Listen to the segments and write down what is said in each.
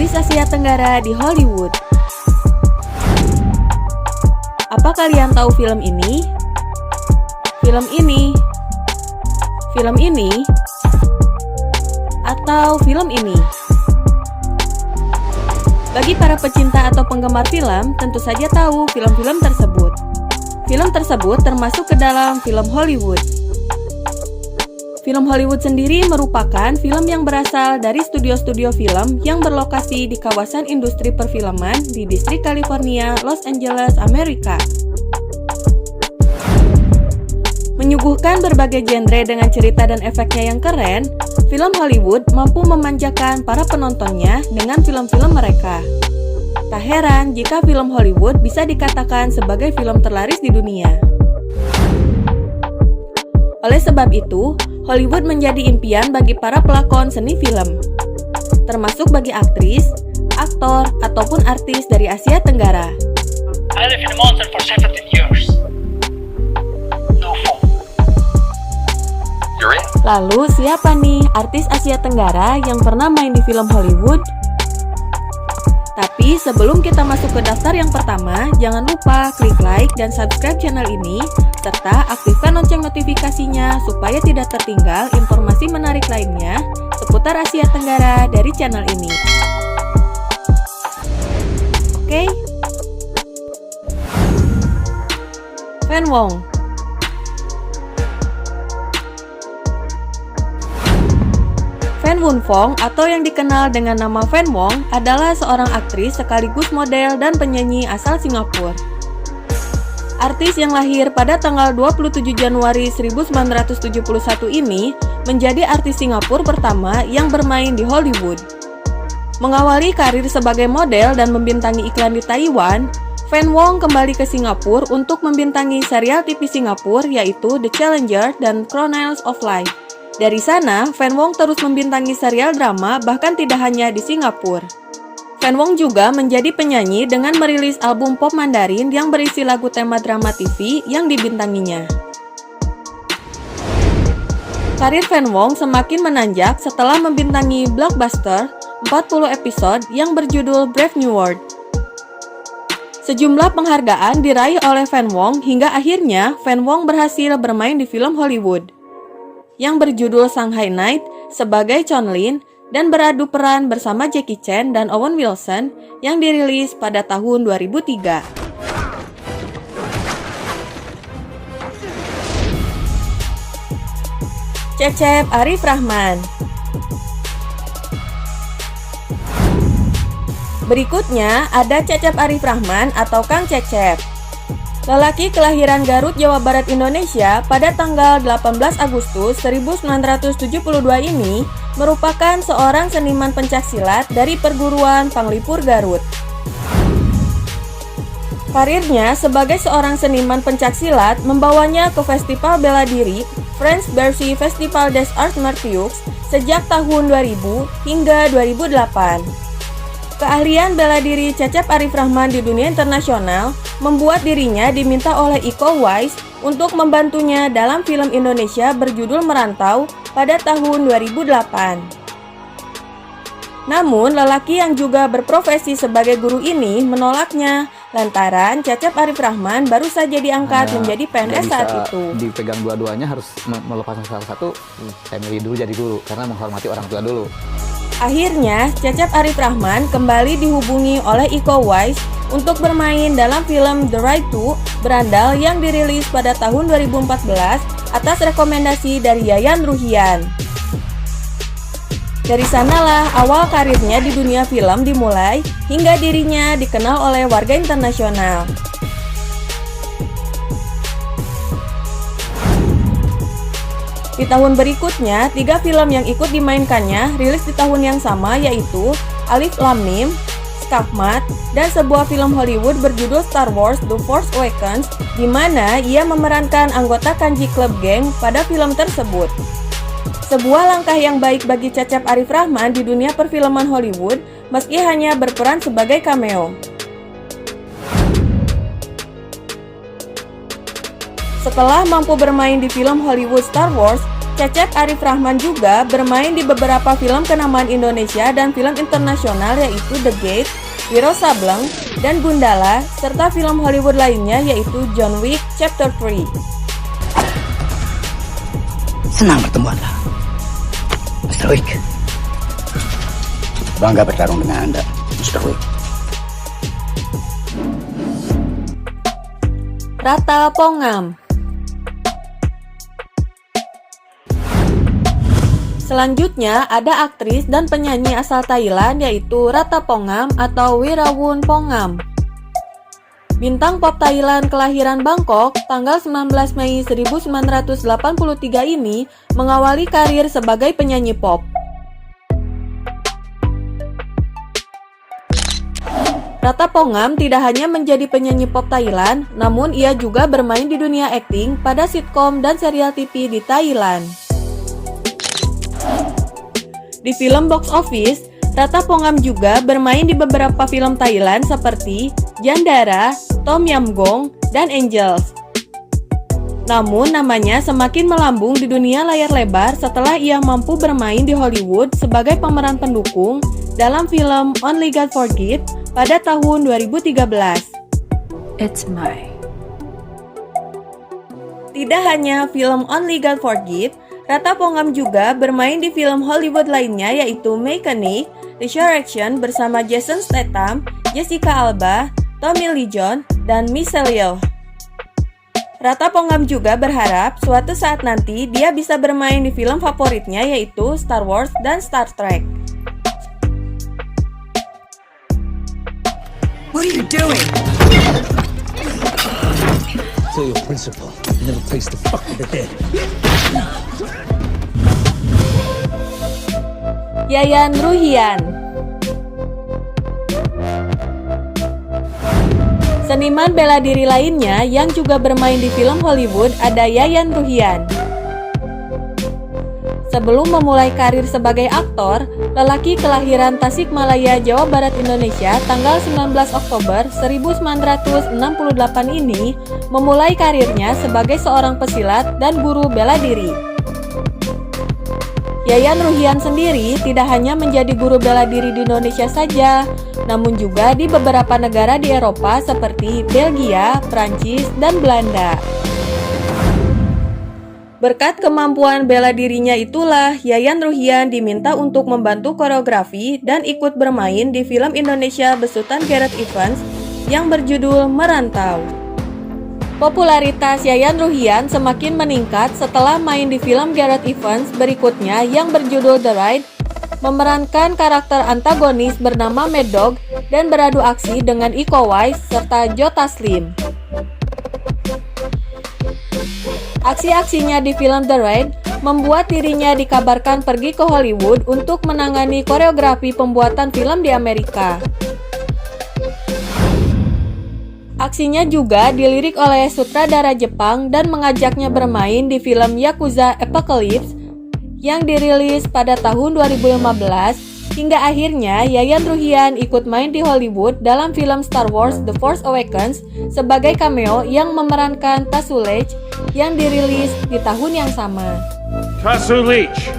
artis Asia Tenggara di Hollywood. Apa kalian tahu film ini? Film ini? Film ini? Atau film ini? Bagi para pecinta atau penggemar film, tentu saja tahu film-film tersebut. Film tersebut termasuk ke dalam film Hollywood. Film Hollywood sendiri merupakan film yang berasal dari studio-studio film yang berlokasi di kawasan industri perfilman di distrik California, Los Angeles, Amerika. Menyuguhkan berbagai genre dengan cerita dan efeknya yang keren, film Hollywood mampu memanjakan para penontonnya dengan film-film mereka. Tak heran jika film Hollywood bisa dikatakan sebagai film terlaris di dunia. Oleh sebab itu, Hollywood menjadi impian bagi para pelakon seni film, termasuk bagi aktris, aktor, ataupun artis dari Asia Tenggara. I live in a mountain for 17 years. No phone. You're in? Lalu siapa nih artis Asia Tenggara yang pernah main di film Hollywood? Tapi sebelum kita masuk ke daftar yang pertama, jangan lupa klik like dan subscribe channel ini, serta aktifkan lonceng notifikasinya supaya tidak tertinggal informasi menarik lainnya seputar Asia Tenggara dari channel ini. Oke? Fann Wong. Fann Wonfong atau yang dikenal dengan nama Fann Wong adalah seorang aktris sekaligus model dan penyanyi asal Singapura. Artis yang lahir pada tanggal 27 Januari 1971 ini menjadi artis Singapura pertama yang bermain di Hollywood. Mengawali karir sebagai model dan membintangi iklan di Taiwan, Fann Wong kembali ke Singapura untuk membintangi serial TV Singapura yaitu The Challenger dan Chronicles of Life. Dari sana, Fann Wong terus membintangi serial drama bahkan tidak hanya di Singapura. Fann Wong juga menjadi penyanyi dengan merilis album pop Mandarin yang berisi lagu tema drama TV yang dibintanginya. Karir Fann Wong semakin menanjak setelah membintangi blockbuster 40 episode yang berjudul Brave New World. Sejumlah penghargaan diraih oleh Fann Wong hingga akhirnya Fann Wong berhasil bermain di film Hollywood yang berjudul Shanghai Night sebagai Chon Lin dan beradu peran bersama Jackie Chan dan Owen Wilson yang dirilis pada tahun 2003. Cecep Arif Rahman. Berikutnya ada Cecep Arif Rahman atau Kang Cecep. Lelaki kelahiran Garut, Jawa Barat, Indonesia pada tanggal 18 Agustus 1972 ini merupakan seorang seniman pencaksilat dari perguruan Panglipur Garut. Karirnya sebagai seorang seniman pencaksilat membawanya ke Festival Bela Diri French Bercy Festival des Arts Martiaux sejak tahun 2000 hingga 2008. Keahlian bela diri Cecep Arif Rahman di dunia internasional membuat dirinya diminta oleh Iko Uwais untuk membantunya dalam film Indonesia berjudul Merantau pada tahun 2008. Namun, lelaki yang juga berprofesi sebagai guru ini menolaknya lantaran Cecep Arif Rahman baru saja diangkat menjadi PNS saat itu. Dipegang dua-duanya harus melepaskan salah satu. Saya milih dulu jadi guru karena menghormati orang tua dulu. Akhirnya, Cecep Arif Rahman kembali dihubungi oleh Iko Uwais untuk bermain dalam film The Ride to Berandal yang dirilis pada tahun 2014 atas rekomendasi dari Yayan Ruhian. Dari sanalah awal karirnya di dunia film dimulai hingga dirinya dikenal oleh warga internasional. Di tahun berikutnya, 3 film yang ikut dimainkannya rilis di tahun yang sama yaitu Alif Lam Mim, Skakmat, dan sebuah film Hollywood berjudul Star Wars The Force Awakens di mana ia memerankan anggota Kanji Club Gang pada film tersebut. Sebuah langkah yang baik bagi Cecep Arif Rahman di dunia perfilman Hollywood meski hanya berperan sebagai cameo. Setelah mampu bermain di film Hollywood Star Wars, Cecep Arif Rahman juga bermain di beberapa film kenamaan Indonesia dan film internasional yaitu The Gate, Wiro Sableng, dan Gundala, serta film Hollywood lainnya yaitu John Wick Chapter 3. Senang bertemu Anda, Mr. Wick. Bangga bertarung dengan Anda, Mr. Wick. Rata Pongam. Selanjutnya ada aktris dan penyanyi asal Thailand yaitu Rata Pongam atau Wirawun Pongam. Bintang pop Thailand kelahiran Bangkok tanggal 19 Mei 1983 ini mengawali karir sebagai penyanyi pop. Rata Pongam tidak hanya menjadi penyanyi pop Thailand, namun ia juga bermain di dunia akting pada sitkom dan serial TV di Thailand. Di film box office, Rata Pongam juga bermain di beberapa film Thailand seperti Jandara, Tom Yam Goong, dan Angels. Namun namanya semakin melambung di dunia layar lebar setelah ia mampu bermain di Hollywood sebagai pemeran pendukung dalam film Only God Forgive pada tahun 2013. It's my. Tidak hanya film Only God Forgive, Rata Pongam juga bermain di film Hollywood lainnya yaitu Mechanic, Resurrection bersama Jason Statham, Jessica Alba, Tommy Lee Jones, dan Michelle Yeoh. Rata Pongam juga berharap suatu saat nanti dia bisa bermain di film favoritnya yaitu Star Wars dan Star Trek. What are you doing? Tell your principal, you never placed the fuck with the dead. Yayan Ruhian. Seniman bela diri lainnya yang juga bermain di film Hollywood ada Yayan Ruhian. Sebelum memulai karir sebagai aktor, lelaki kelahiran Tasikmalaya, Jawa Barat, Indonesia tanggal 19 Oktober 1968 ini memulai karirnya sebagai seorang pesilat dan guru bela diri. Yayan Ruhian sendiri tidak hanya menjadi guru bela diri di Indonesia saja, namun juga di beberapa negara di Eropa seperti Belgia, Prancis, dan Belanda. Berkat kemampuan bela dirinya itulah, Yayan Ruhian diminta untuk membantu koreografi dan ikut bermain di film Indonesia besutan Gareth Evans yang berjudul Merantau. Popularitas Yayan Ruhian semakin meningkat setelah main di film Gareth Evans berikutnya yang berjudul The Ride, memerankan karakter antagonis bernama Mad Dog dan beradu aksi dengan Iko Uwais serta Joe Taslim. Aksi-aksinya di film The Raid membuat dirinya dikabarkan pergi ke Hollywood untuk menangani koreografi pembuatan film di Amerika. Aksinya juga dilirik oleh sutradara Jepang dan mengajaknya bermain di film Yakuza Apocalypse yang dirilis pada tahun 2015, hingga akhirnya Yayan Ruhian ikut main di Hollywood dalam film Star Wars The Force Awakens sebagai cameo yang memerankan Tasu Leech yang dirilis di tahun yang sama. Tasu Leech,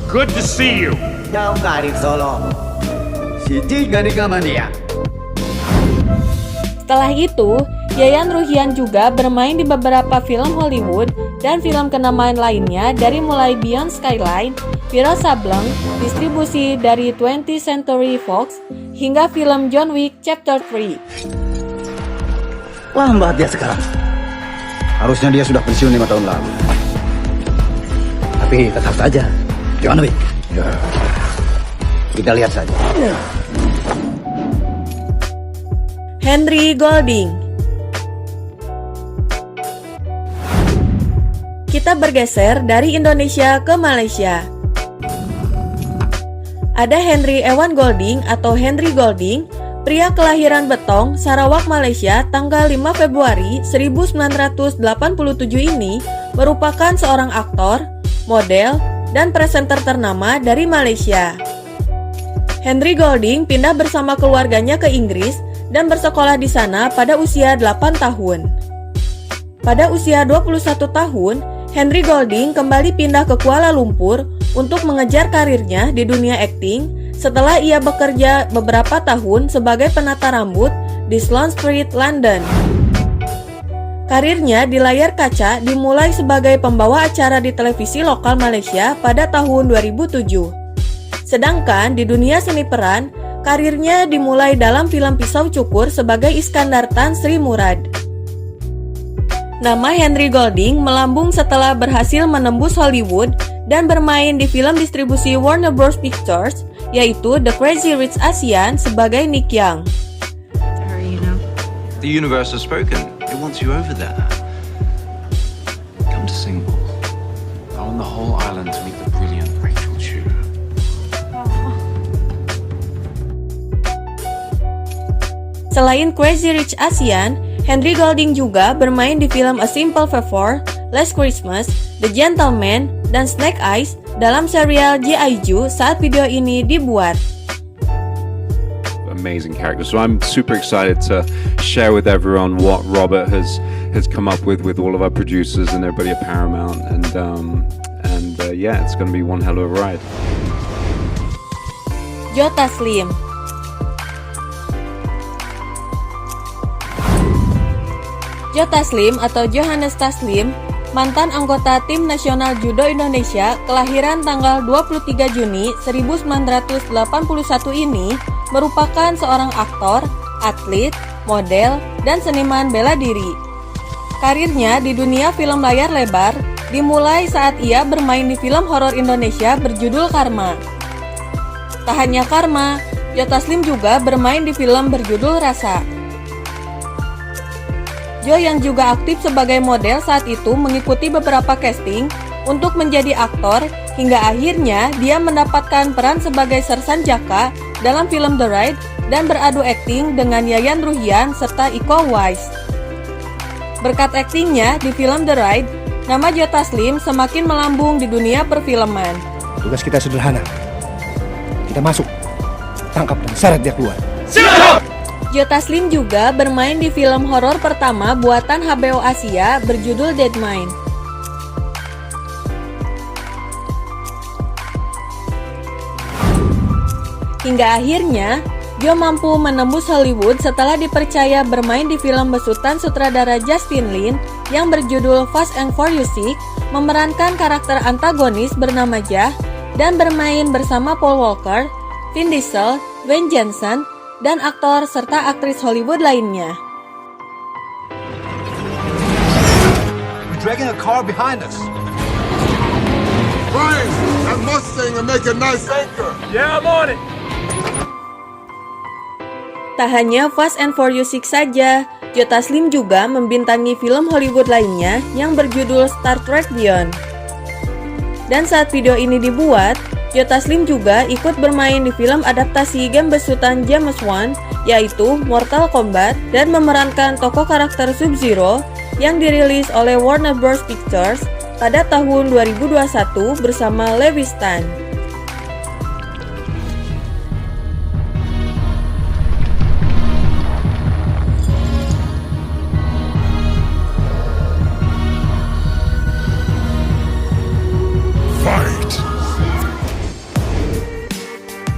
good to see you. Jauh dari Solo. Siti Gadigamania. Setelah itu, Yayan Ruhian juga bermain di beberapa film Hollywood dan film kenamaan lainnya dari mulai Beyond Skyline, Wiro Sableng, distribusi dari 20th Century Fox, hingga film John Wick Chapter 3. Lambat dia sekarang. Harusnya dia sudah pensiun 5 tahun lalu. Tapi tetap saja, John Wick. Kita lihat saja. Henry Golding. Kita bergeser dari Indonesia ke Malaysia. Ada Henry Ewan Golding atau Henry Golding, pria kelahiran Betong, Sarawak, Malaysia tanggal 5 Februari 1987 ini merupakan seorang aktor, model, dan presenter ternama dari Malaysia. Henry Golding pindah bersama keluarganya ke Inggris dan bersekolah di sana pada usia 8 tahun. Pada usia 21 tahun, Henry Golding kembali pindah ke Kuala Lumpur untuk mengejar karirnya di dunia akting setelah ia bekerja beberapa tahun sebagai penata rambut di Sloane Street, London. Karirnya di layar kaca dimulai sebagai pembawa acara di televisi lokal Malaysia pada tahun 2007. Sedangkan di dunia seni peran, karirnya dimulai dalam film Pisau Cukur sebagai Iskandar Tan Sri Murad. Nama Henry Golding melambung setelah berhasil menembus Hollywood dan bermain di film distribusi Warner Bros. Pictures, yaitu The Crazy Rich Asian sebagai Nick Young. The universe has spoken. It wants you over there. Come to Singapore. I want the whole island to meet the brilliant Rachel Chu. Selain Crazy Rich Asian, Henry Golding juga bermain di film A Simple Favor, Last Christmas, The Gentleman, dan Snake Eyes dalam serial G.I. Joe saat video ini dibuat. Amazing character. So I'm super excited to share with everyone what Robert has come up with all of our producers and everybody at Paramount, and yeah, it's going to be one hell of a ride. Joe Taslim. Joe Taslim atau Johannes Taslim, mantan anggota Tim Nasional Judo Indonesia kelahiran tanggal 23 Juni 1981 ini merupakan seorang aktor, atlet, model, dan seniman bela diri. Karirnya di dunia film layar lebar dimulai saat ia bermain di film horor Indonesia berjudul Karma. Tak hanya Karma, Joe Taslim juga bermain di film berjudul Rasa. Joe yang juga aktif sebagai model saat itu mengikuti beberapa casting untuk menjadi aktor hingga akhirnya dia mendapatkan peran sebagai Sersan Jaka dalam film The Ride dan beradu akting dengan Yayan Ruhian serta Iko Uwais. Berkat aktingnya di film The Ride, nama Joe Taslim semakin melambung di dunia perfilman. Tugas kita sederhana. Kita masuk, tangkap dan seret dia keluar. Joe Taslim juga bermain di film horor pertama buatan HBO Asia berjudul Dead Mind. Hingga akhirnya, Joe mampu menembus Hollywood setelah dipercaya bermain di film besutan sutradara Justin Lin yang berjudul Fast and Furious 6, memerankan karakter antagonis bernama Jah dan bermain bersama Paul Walker, Vin Diesel, Dwayne Johnson, dan aktor serta aktris Hollywood lainnya. We're dragging a car behind us. Brian, that Mustang will make a nice anchor. Yeah, I'm on it. Tak hanya Fast and Furious 6 saja, Joe Taslim juga membintangi film Hollywood lainnya yang berjudul Star Trek Beyond. Dan saat video ini dibuat, Joe Taslim juga ikut bermain di film adaptasi game besutan James Wan, yaitu Mortal Kombat, dan memerankan tokoh karakter Sub-Zero yang dirilis oleh Warner Bros. Pictures pada tahun 2021 bersama Lewis Tan.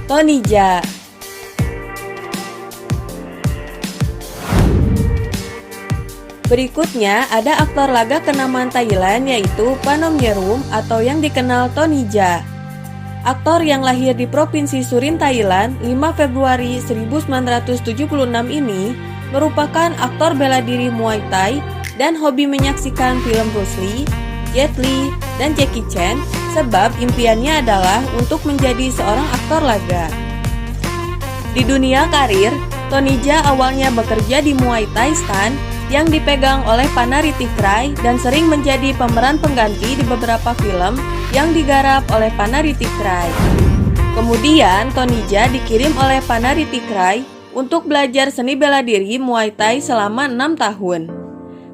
Tony Jaa. Berikutnya ada aktor laga kenamaan Thailand yaitu Panomnyerum atau yang dikenal Tony Jaa. Aktor yang lahir di Provinsi Surin, Thailand 5 Februari 1976 ini merupakan aktor bela diri Muay Thai dan hobi menyaksikan film Bruce Lee, Jet Li, dan Jackie Chan sebab impiannya adalah untuk menjadi seorang aktor laga. Di dunia karir, Tony Jaa awalnya bekerja di Muay Thai Stand yang dipegang oleh Panaritikrai dan sering menjadi pemeran pengganti di beberapa film yang digarap oleh Panaritikrai. Kemudian Tony Jaa dikirim oleh Panaritikrai untuk belajar seni bela diri Muay Thai selama 6 tahun.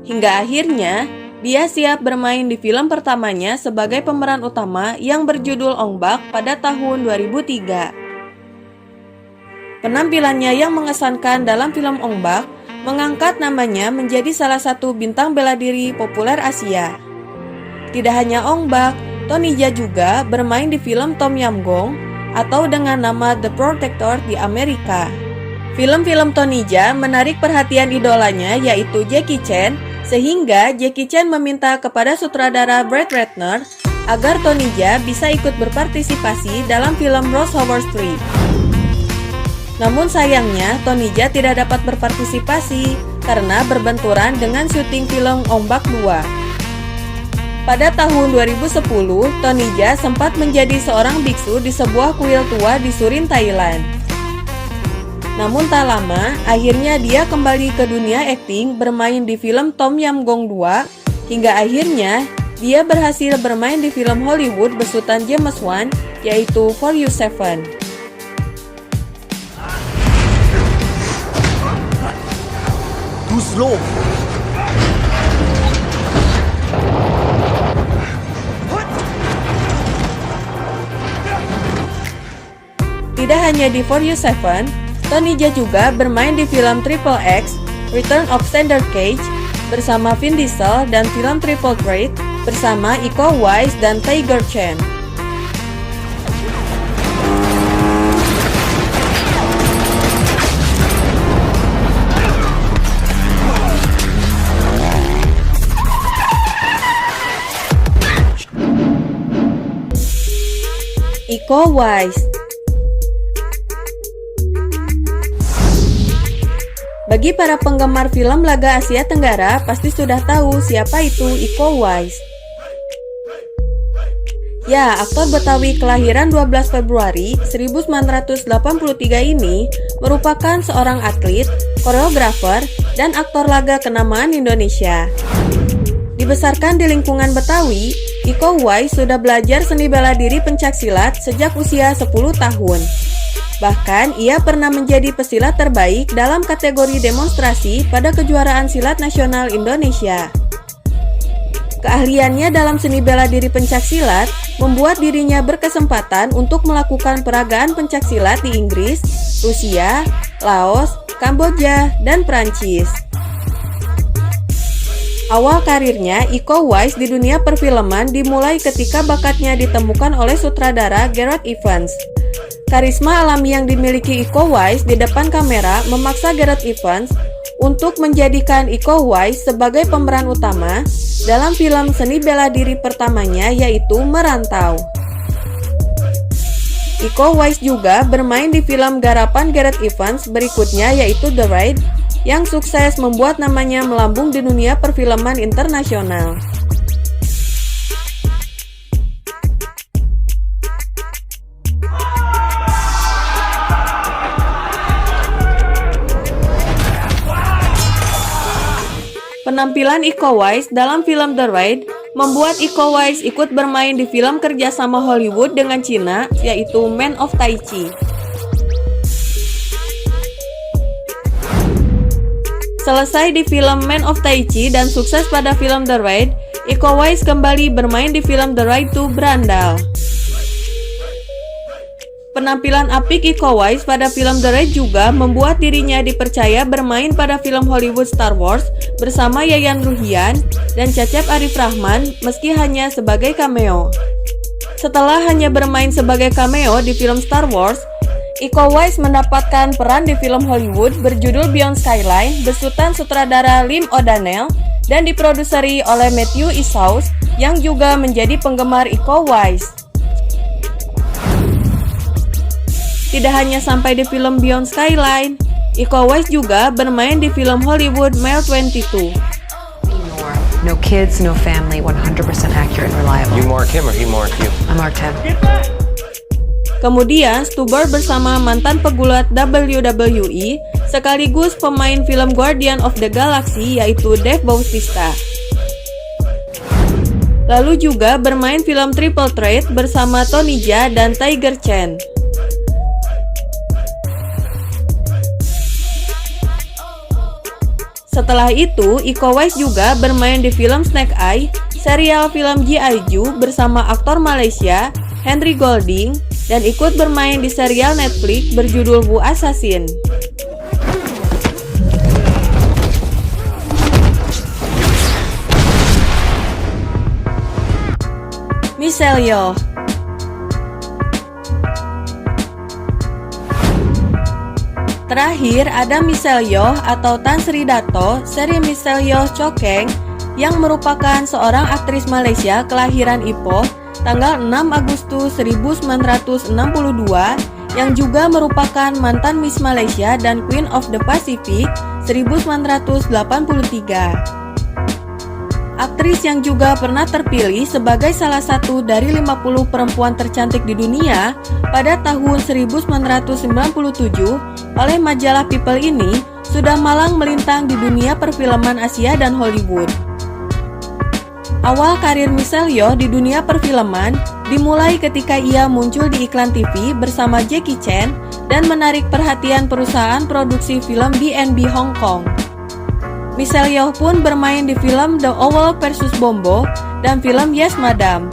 Hingga akhirnya, dia siap bermain di film pertamanya sebagai pemeran utama yang berjudul Ong Bak pada tahun 2003. Penampilannya yang mengesankan dalam film Ong Bak mengangkat namanya menjadi salah satu bintang bela diri populer Asia. Tidak hanya Ong Bak, Tony Jaa juga bermain di film Tom Yam Goong atau dengan nama The Protector di Amerika. Film-film Tony Jaa menarik perhatian idolanya yaitu Jackie Chan, sehingga Jackie Chan meminta kepada sutradara Brett Ratner agar Tony Jaa bisa ikut berpartisipasi dalam film Rush Hour 3. Namun sayangnya Tony Jaa tidak dapat berpartisipasi karena berbenturan dengan syuting film Ong Bak 2. Pada tahun 2010, Tony Jaa sempat menjadi seorang biksu di sebuah kuil tua di Surin, Thailand. Namun tak lama, akhirnya dia kembali ke dunia akting bermain di film Tom Yam Goong 2, hingga akhirnya dia berhasil bermain di film Hollywood besutan James Wan, yaitu For You 7. Too slow. Tidak hanya di For You 7, Tony Jaa juga bermain di film Triple X, Return of Xander Cage bersama Vin Diesel dan film Triple Threat bersama Iko Uwais dan Tiger Chen. Iko Uwais. Bagi para penggemar film laga Asia Tenggara pasti sudah tahu siapa itu Iko Uwais. Ya, aktor Betawi kelahiran 12 Februari 1983 ini merupakan seorang atlet, koreografer, dan aktor laga kenamaan Indonesia. Dibesarkan di lingkungan Betawi, Iko Uwais sudah belajar seni bela diri pencaksilat sejak usia 10 tahun. Bahkan, ia pernah menjadi pesilat terbaik dalam kategori demonstrasi pada kejuaraan silat nasional Indonesia. Keahliannya dalam seni bela diri pencaksilat membuat dirinya berkesempatan untuk melakukan peragaan pencaksilat di Inggris, Rusia, Laos, Kamboja, dan Prancis. Awal karirnya, Iko Uwais di dunia perfilman dimulai ketika bakatnya ditemukan oleh sutradara Gareth Evans. Karisma alami yang dimiliki Iko Uwais di depan kamera memaksa Gareth Evans untuk menjadikan Iko Uwais sebagai pemeran utama dalam film seni bela diri pertamanya yaitu Merantau. Iko Uwais juga bermain di film garapan Gareth Evans berikutnya yaitu The Raid yang sukses membuat namanya melambung di dunia perfilman internasional. Penampilan Iko Uwais dalam film The Raid membuat Iko Uwais ikut bermain di film kerjasama Hollywood dengan Cina, yaitu Man of Tai Chi. Selesai di film Man of Tai Chi dan sukses pada film The Raid, Iko Uwais kembali bermain di film The Raid 2 Brandal. Penampilan apik Iko Uwais pada film The Raid juga membuat dirinya dipercaya bermain pada film Hollywood Star Wars bersama Yayan Ruhian dan Cecep Arif Rahman meski hanya sebagai cameo. Setelah hanya bermain sebagai cameo di film Star Wars, Iko Uwais mendapatkan peran di film Hollywood berjudul Beyond Skyline besutan sutradara Lim O'Donnell dan diproduseri oleh Matthew Issaus yang juga menjadi penggemar Iko Uwais. Tidak hanya sampai di film Beyond Skyline, Iko Uwais juga bermain di film Hollywood Mile 22. No kids, no family, 100% accurate and reliable. You mark him or he mark you? I marked him. Kemudian Stuber bersama mantan pegulat WWE sekaligus pemain film Guardian of the Galaxy yaitu Dave Bautista. Lalu juga bermain film Triple Threat bersama Tony Jaa dan Tiger Chen. Setelah itu, Iko Uwais juga bermain di film Snake Eye, serial film G.I. Joe bersama aktor Malaysia, Henry Golding, dan ikut bermain di serial Netflix berjudul Wu Assassin. Michelle Yeoh. Terakhir ada Michelle Yeoh atau Tan Sri Dato Seri Michelle Yeoh Chokeng yang merupakan seorang aktris Malaysia kelahiran Ipoh tanggal 6 Agustus 1962 yang juga merupakan mantan Miss Malaysia dan Queen of the Pacific 1983. Aktris yang juga pernah terpilih sebagai salah satu dari 50 perempuan tercantik di dunia pada tahun 1997 oleh majalah People ini sudah malang melintang di dunia perfilman Asia dan Hollywood. Awal karir Michelle Yeoh di dunia perfilman dimulai ketika ia muncul di iklan TV bersama Jackie Chan dan menarik perhatian perusahaan produksi film B&B Hong Kong. Michelle Yeoh pun bermain di film The Owl vs Bombo dan film Yes Madam.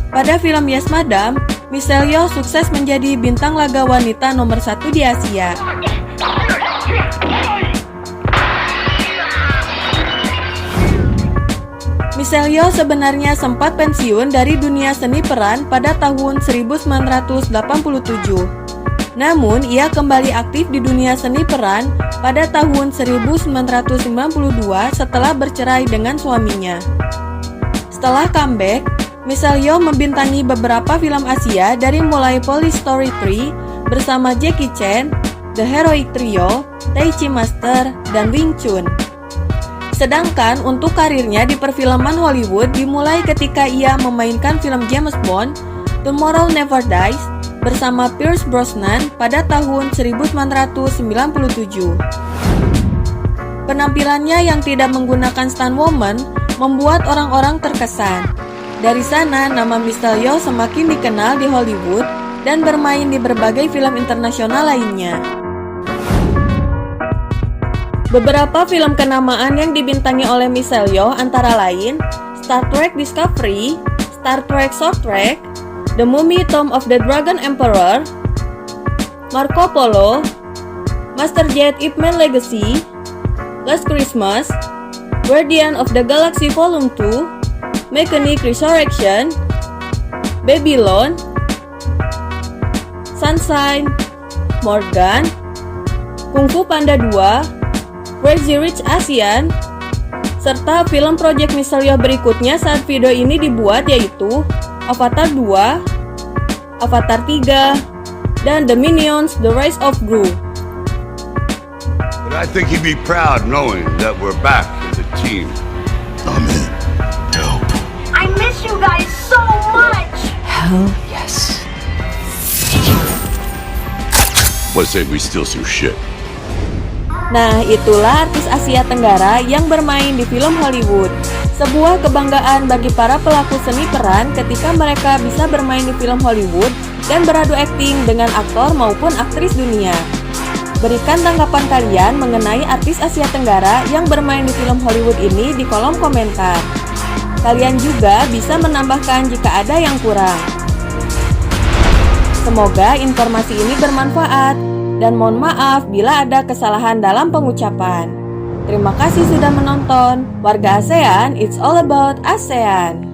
Pada film Yes Madam, Michelle Yeoh sukses menjadi bintang laga wanita nomor 1 di Asia. Michelle Yeoh sebenarnya sempat pensiun dari dunia seni peran pada tahun 1987. Namun, ia kembali aktif di dunia seni peran pada tahun 1992 setelah bercerai dengan suaminya. Setelah comeback, Michelle Yeoh membintangi beberapa film Asia dari mulai Police Story 3 bersama Jackie Chan, The Heroic Trio, Tai Chi Master, dan Wing Chun. Sedangkan untuk karirnya di perfilman Hollywood dimulai ketika ia memainkan film James Bond, Tomorrow Never Dies, bersama Pierce Brosnan pada tahun 1997. Penampilannya yang tidak menggunakan stunt woman membuat orang-orang terkesan. Dari sana, nama Michelle Yeoh semakin dikenal di Hollywood dan bermain di berbagai film internasional lainnya. Beberapa film kenamaan yang dibintangi oleh Michelle Yeoh antara lain Star Trek Discovery, Star Trek Short Trek, The Mummy Tomb of the Dragon Emperor, Marco Polo, Master Jet Ip Man Legacy, Last Christmas, Guardian of the Galaxy Volume 2, Mechanic Resurrection, Babylon, Sunshine, Morgan, Kung Fu Panda 2, Crazy Rich Asian, serta film project Michelle Yeoh berikutnya saat video ini dibuat yaitu Avatar 2, Avatar 3, dan The Minions: The Rise of Gru. But I think he'd be proud knowing that we're back as a team. Amen. Help. I miss you guys so much! Hell yes. Let's say we steal some shit. Nah, itulah artis Asia Tenggara yang bermain di film Hollywood. Sebuah kebanggaan bagi para pelaku seni peran ketika mereka bisa bermain di film Hollywood dan beradu akting dengan aktor maupun aktris dunia. Berikan tanggapan kalian mengenai artis Asia Tenggara yang bermain di film Hollywood ini di kolom komentar. Kalian juga bisa menambahkan jika ada yang kurang. Semoga informasi ini bermanfaat. Dan mohon maaf bila ada kesalahan dalam pengucapan. Terima kasih sudah menonton. Warga ASEAN, it's all about ASEAN.